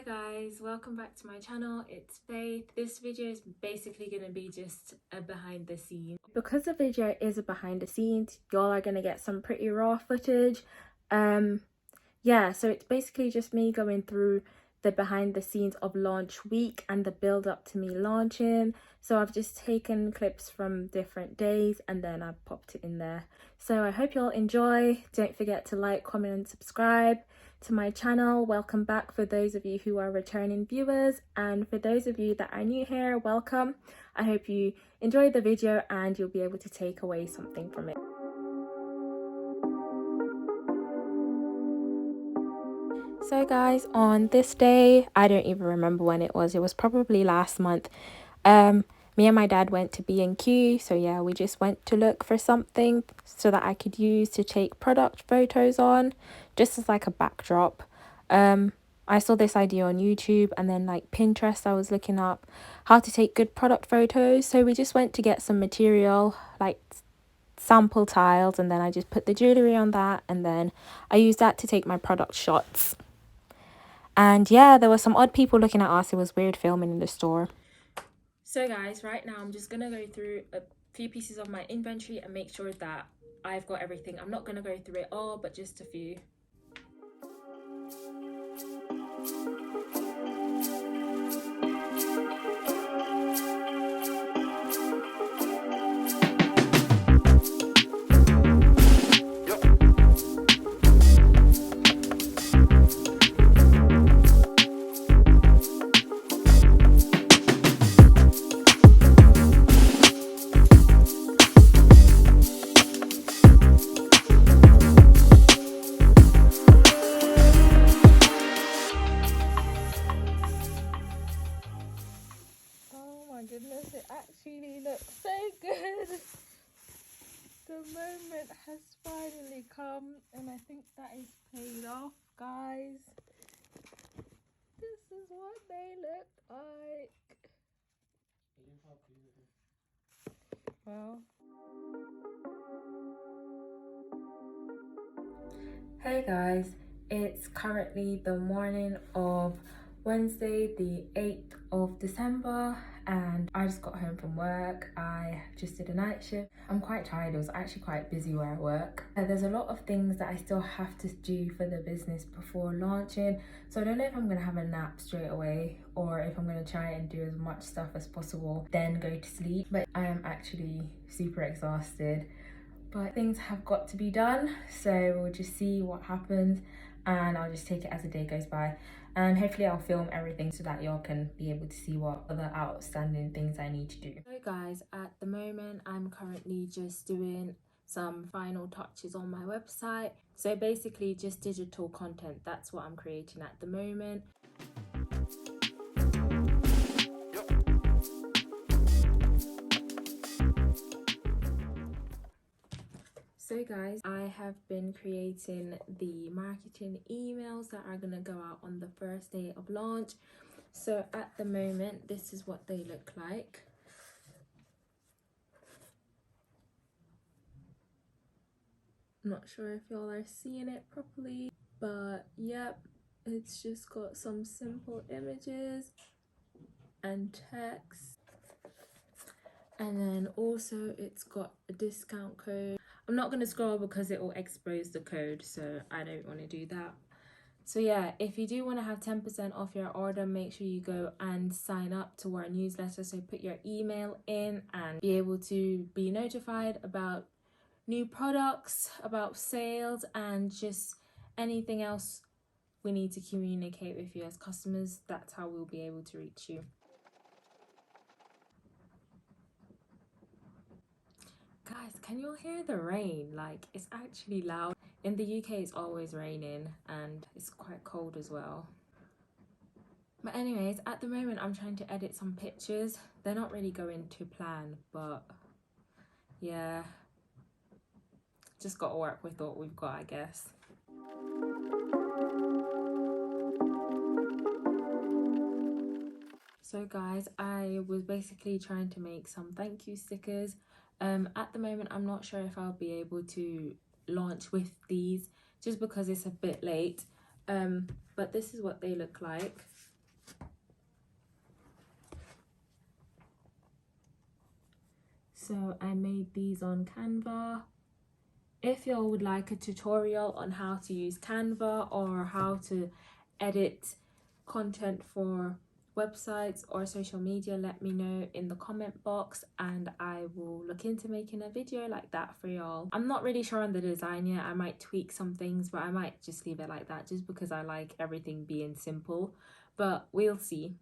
Hi guys, welcome back to my channel. It's Faith. This video is basically going to be just a behind the scenes. Because the video is a behind the scenes, y'all are going to get some pretty raw footage. Yeah, so it's basically just me going through the behind the scenes of launch week and the build up to me launching. So I've just taken clips from different days and then I've popped it in there. So I hope you all enjoy. Don't forget to like, comment and subscribe to my channel. Welcome back for those of you who are returning viewers, and for those of you that are new here, welcome. I hope you enjoyed the video and you'll be able to take away something from it. So guys, on this day, I don't even remember when it was probably last month. Me and my dad went to B&Q, so yeah, we just went to look for something so that I could use to take product photos on, just as like a backdrop. I saw this idea on YouTube, and then like Pinterest, I was looking up how to take good product photos. So we just went to get some material, like sample tiles, and then I just put the jewellery on that, and then I used that to take my product shots. And yeah, there were some odd people looking at us. It was weird filming in the store. So guys, right now I'm just gonna go through a few pieces of my inventory and make sure that I've got everything. I'm not gonna go through it all, but just a few. Goodness, it actually looks so good. The moment has finally come, and I think that is paid off, guys. This is what they look like. Well, hey guys, it's currently the morning of Wednesday the 8th of December, and I just got home from work. I just did a night shift. I'm quite tired. It was actually quite busy where I work. There's a lot of things that I still have to do for the business before launching, so I don't know if I'm gonna have a nap straight away or if I'm gonna try and do as much stuff as possible then go to sleep. But I am actually super exhausted, but things have got to be done, so we'll just see what happens and I'll just take it as the day goes by, and hopefully I'll film everything so that y'all can be able to see what other outstanding things I need to do. So guys, at the moment I'm currently just doing some final touches on my website, so basically just digital content. That's what I'm creating at the moment. So guys, I have been creating the marketing emails that are going to go out on the first day of launch. So at the moment, this is what they look like. I'm not sure if y'all are seeing it properly, but yep, it's just got some simple images and text. And then also it's got a discount code. I'm not going to scroll because it will expose the code, so I don't want to do that. So yeah, if you do want to have 10% off your order, make sure you go and sign up to our newsletter. So put your email in and be able to be notified about new products, about sales, and just anything else we need to communicate with you as customers. That's how we'll be able to reach you. Guys, can you all hear the rain? Like, it's actually loud. In the UK, it's always raining and it's quite cold as well. But anyways, at the moment, I'm trying to edit some pictures. They're not really going to plan, but yeah, just got to work with what we've got, I guess. So guys, I was basically trying to make some thank you stickers. At the moment, I'm not sure if I'll be able to launch with these just because it's a bit late. But this is what they look like. So I made these on Canva. If you would like a tutorial on how to use Canva or how to edit content for websites or social media, let me know in the comment box and I will look into making a video like that for y'all. I'm not really sure on the design yet. I might tweak some things, but I might just leave it like that just because I like everything being simple, but we'll see.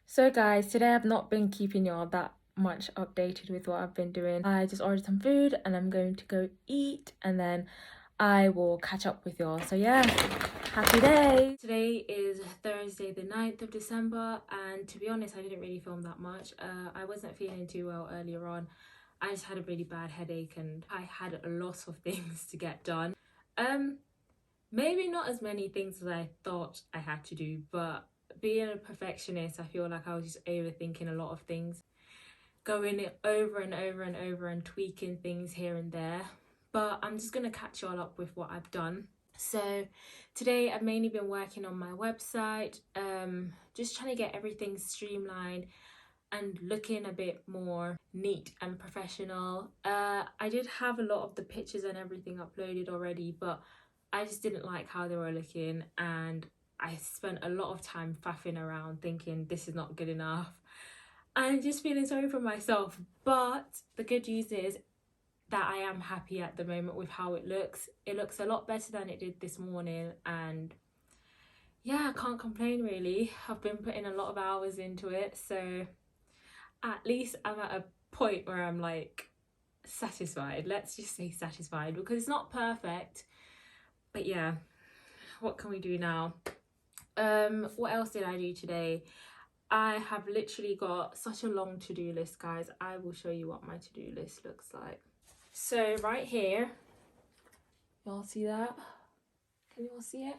So guys, today I've not been keeping y'all that much updated with what I've been doing. I just ordered some food and I'm going to go eat and then I will catch up with y'all. So yeah, happy day. Today is Thursday the 9th of December and to be honest, I didn't really film that much. I wasn't feeling too well earlier on. I just had a really bad headache and I had a lot of things to get done. Maybe not as many things as I thought I had to do, but being a perfectionist, I feel like I was just overthinking a lot of things, going it over and over and over and tweaking things here and there. But I'm just gonna catch y'all up with what I've done. So today I've mainly been working on my website, just trying to get everything streamlined and looking a bit more neat and professional. I did have a lot of the pictures and everything uploaded already, but I just didn't like how they were looking and I spent a lot of time faffing around thinking this is not good enough and just feeling sorry for myself. But the good news is that I am happy at the moment with how it looks. It looks a lot better than it did this morning and yeah, I can't complain really. I've been putting a lot of hours into it, so at least I'm at a point where I'm like satisfied. Let's just say satisfied because it's not perfect, but yeah, what can we do now? What else did I do today? I have literally got such a long to-do list, guys. I will show you what my to-do list looks like. So right here, y'all see that? Can you all see it?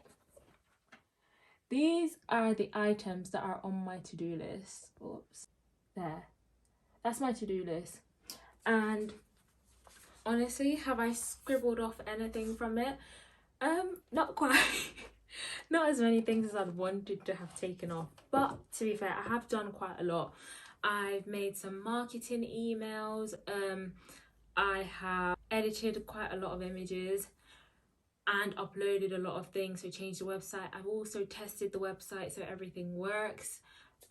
These are the items that are on my to-do list. Oops, there. That's my to-do list. And honestly, have I scribbled off anything from it? Not quite. Not as many things as I'd wanted to have taken off, but to be fair, I have done quite a lot. I've made some marketing emails, I have edited quite a lot of images and uploaded a lot of things, so changed the website. I've also tested the website so everything works.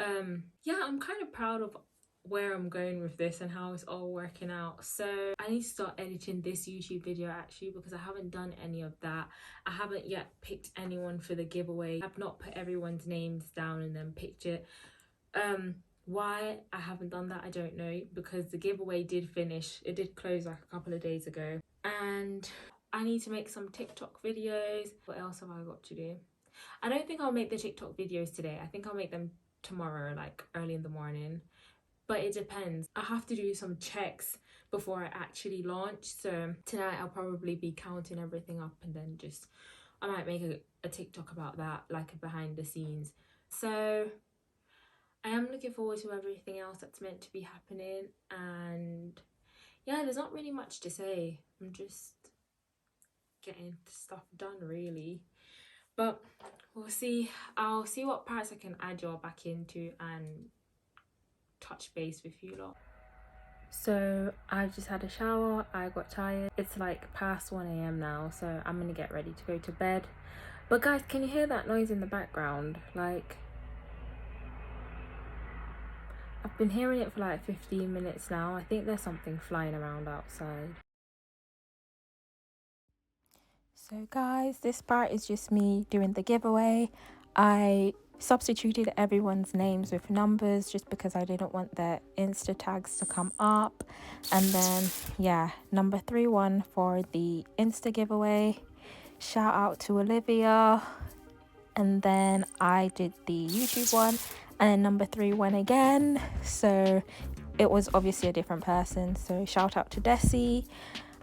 Yeah, I'm kind of proud of where I'm going with this and how it's all working out. So I need to start editing this YouTube video actually because I haven't done any of that. I haven't yet picked anyone for the giveaway. I've not put everyone's names down and then picked it. Why I haven't done that I don't know, because the giveaway did finish. It did close like a couple of days ago and I need to make some TikTok videos. What else have I got to do? I don't think I'll make the TikTok videos today. I think I'll make them tomorrow, like early in the morning. But it depends. I have to do some checks before I actually launch. So tonight I'll probably be counting everything up and then I might make a TikTok about that, like a behind the scenes. So I am looking forward to everything else that's meant to be happening. And yeah, there's not really much to say. I'm just getting stuff done really. But we'll see. I'll see what parts I can add y'all back into and touch base with you lot. So I just had a shower, I got tired. It's like past 1 a.m. now, so I'm gonna get ready to go to bed. But guys, can you hear that noise in the background? Like, I've been hearing it for like 15 minutes now. I think there's something flying around outside. So guys, this part is just me doing the giveaway. I substituted everyone's names with numbers just because I didn't want their Insta tags to come up. And then yeah, number 3 won for the Insta giveaway. Shout out to Olivia. And then I did the YouTube one and then number 3 won again. So it was obviously a different person. So shout out to Desi.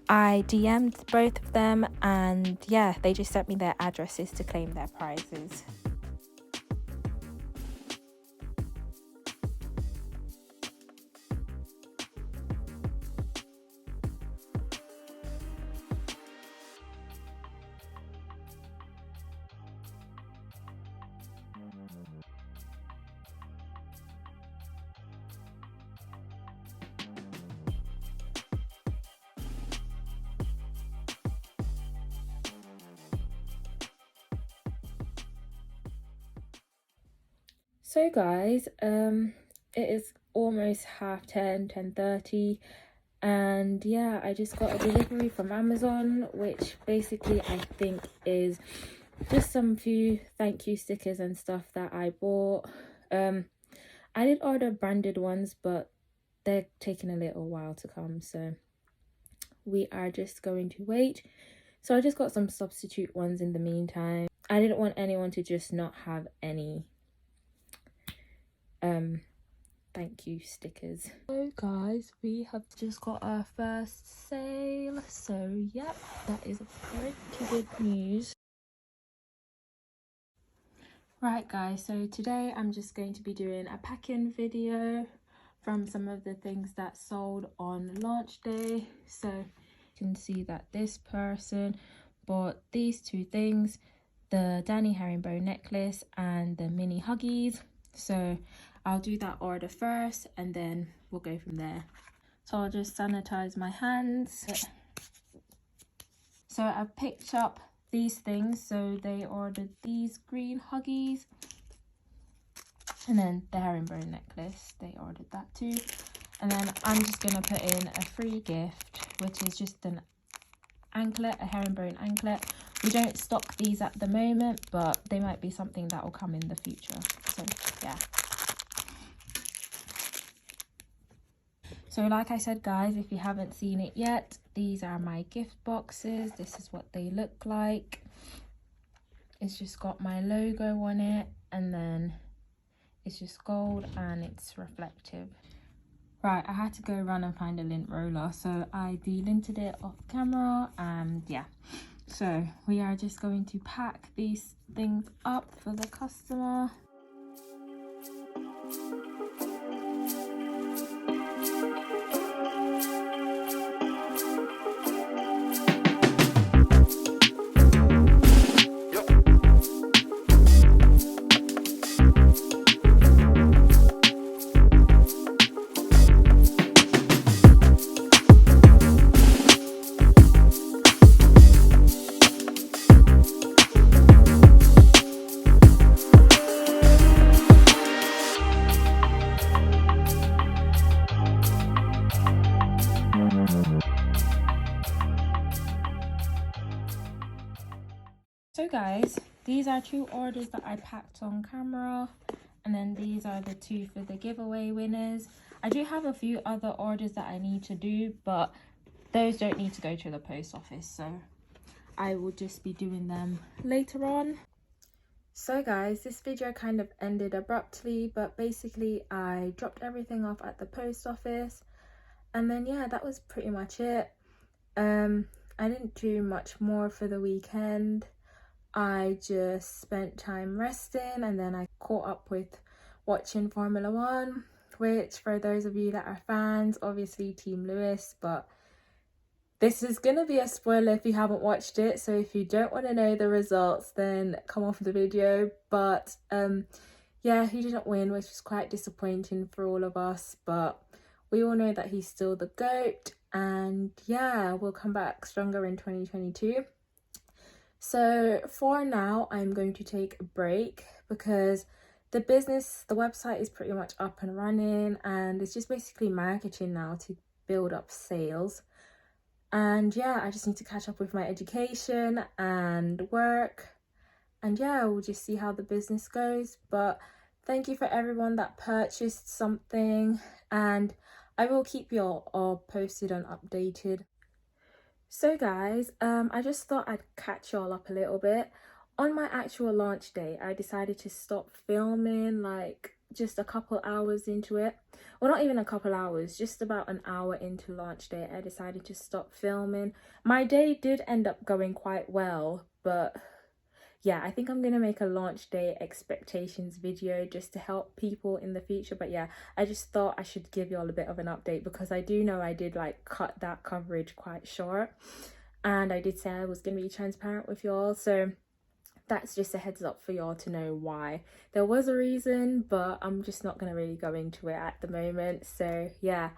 I DM'd both of them and yeah, they just sent me their addresses to claim their prizes. So guys, it is almost 10:30, and yeah, I just got a delivery from Amazon, which basically I think is just some few thank you stickers and stuff that I bought. I did order branded ones, but they're taking a little while to come, so we are just going to wait. So I just got some substitute ones in the meantime. I didn't want anyone to just not have any thank you stickers. So guys, we have just got our first sale, so yep, that is pretty good news. Right guys, so today I'm just going to be doing a packing video from some of the things that sold on launch day. So you can see that this person bought these two things, the Danny herringbone necklace and the mini huggies. So I'll do that order first and then we'll go from there. So I'll just sanitize my hands. So I picked up these things. So they ordered these green huggies and then the herringbone necklace, they ordered that too. And then I'm just gonna put in a free gift, which is just an anklet, a herringbone anklet. We don't stock these at the moment, but they might be something that will come in the future. So yeah. So like I said guys, if you haven't seen it yet, these are my gift boxes. This is what they look like. It's just got my logo on it, and then it's just gold and it's reflective. Right, I had to go run and find a lint roller, so I delinted it off camera, and yeah. So we are just going to pack these things up for the customer. So guys, these are two orders that I packed on camera, and then these are the two for the giveaway winners. I do have a few other orders that I need to do, but those don't need to go to the post office, so I will just be doing them later on. So guys, this video kind of ended abruptly, but basically I dropped everything off at the post office, and then yeah, that was pretty much it. I didn't do much more for the weekend. I just spent time resting, and then I caught up with watching Formula 1, which for those of you that are fans, obviously Team Lewis, but this is going to be a spoiler if you haven't watched it, so if you don't want to know the results, then come off the video. But yeah, he didn't win, which was quite disappointing for all of us, but we all know that he's still the GOAT, and yeah, we'll come back stronger in 2022. So for now, I'm going to take a break because the website is pretty much up and running, and it's just basically marketing now to build up sales. And yeah, I just need to catch up with my education and work, and yeah, we'll just see how the business goes. But thank you for everyone that purchased something, and I will keep you all posted and updated. So guys, I just thought I'd catch y'all up a little bit. On my actual launch day, I decided to stop filming like just a couple hours into it. Well, not even a couple hours, just about an hour into launch day, I decided to stop filming. My day did end up going quite well, but yeah, I think I'm gonna make a launch day expectations video just to help people in the future. But yeah, I just thought I should give y'all a bit of an update because I do know I did like cut that coverage quite short, and I did say I was gonna be transparent with y'all, so that's just a heads up for y'all to know why. There was a reason, but I'm just not gonna really go into it at the moment. So yeah,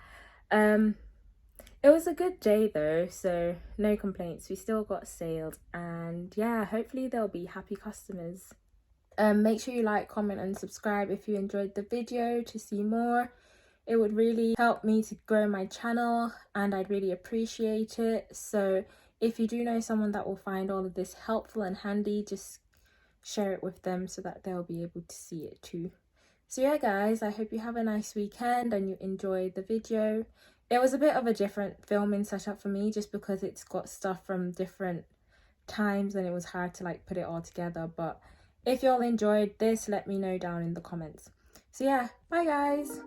it was a good day though, so no complaints. We still got sales, and yeah, hopefully there'll be happy customers. Make sure you like, comment and subscribe if you enjoyed the video to see more. It would really help me to grow my channel and I'd really appreciate it. So if you do know someone that will find all of this helpful and handy, just share it with them so that they'll be able to see it too. So yeah guys, I hope you have a nice weekend and you enjoyed the video. It was a bit of a different filming setup for me just because it's got stuff from different times and it was hard to like put it all together. But if y'all enjoyed this, let me know down in the comments. So yeah, bye guys.